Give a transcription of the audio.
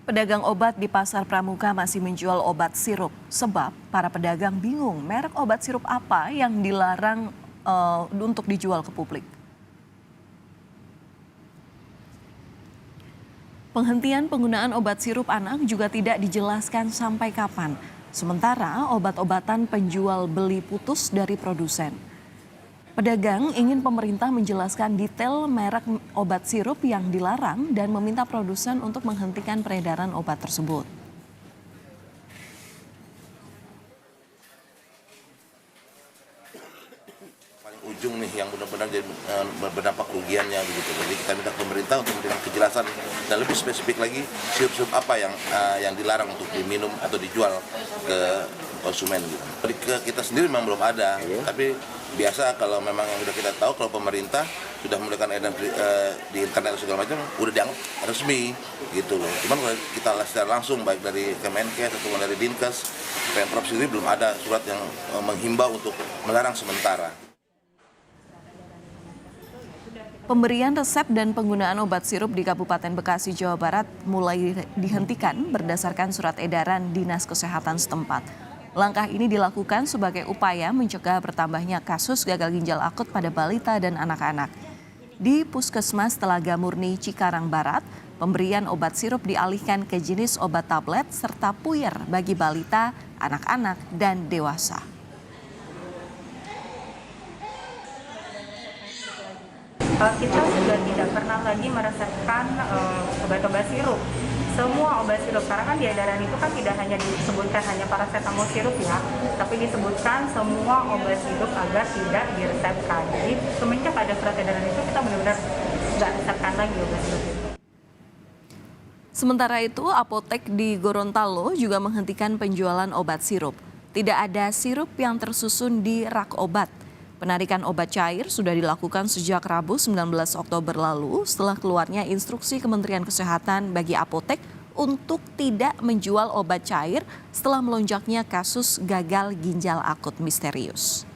Pedagang obat di Pasar Pramuka masih menjual obat sirup sebab para pedagang bingung merek obat sirup apa yang dilarang untuk dijual ke publik. Penghentian penggunaan obat sirup anak juga tidak dijelaskan sampai kapan. Sementara obat-obatan penjual beli putus dari produsen. Pedagang ingin pemerintah menjelaskan detail merek obat sirup yang dilarang dan meminta produsen untuk menghentikan peredaran obat tersebut. Paling ujung nih yang benar-benar jadi berdampak kerugiannya begitu. Jadi kita minta pemerintah untuk memberikan kejelasan dan lebih spesifik lagi sirup-sirup apa yang dilarang untuk diminum atau dijual ke konsumen gitu. Jadi kita sendiri memang belum ada, tapi biasa kalau memang yang sudah kita tahu kalau pemerintah sudah melakukan edar di internet segala macam udah dianggap resmi gitu loh. Cuman kalau kita lihat secara langsung baik dari Kemenkes ataupun dari Dinkes, Pemprov sendiri belum ada surat yang menghimbau untuk melarang sementara. Pemberian resep dan penggunaan obat sirup di Kabupaten Bekasi, Jawa Barat mulai dihentikan berdasarkan surat edaran Dinas Kesehatan setempat. Langkah ini dilakukan sebagai upaya mencegah bertambahnya kasus gagal ginjal akut pada balita dan anak-anak. Di Puskesmas Telaga Murni Cikarang Barat, pemberian obat sirup dialihkan ke jenis obat tablet serta puyer bagi balita, anak-anak, dan dewasa. Kita sudah tidak pernah lagi meresepkan obat-obat sirup. Semua obat sirup, karena kan di edaran itu kan tidak hanya disebutkan hanya paracetamol sirup ya, tapi disebutkan semua obat sirup agar tidak diresepkan. Jadi semenjak ada surat edaran itu kita benar-benar nggak resepkan lagi obat sirup itu. Sementara itu, apotek di Gorontalo juga menghentikan penjualan obat sirup. Tidak ada sirup yang tersusun di rak obat. Penarikan obat cair sudah dilakukan sejak Rabu 19 Oktober lalu setelah keluarnya instruksi Kementerian Kesehatan bagi apotek untuk tidak menjual obat cair setelah melonjaknya kasus gagal ginjal akut misterius.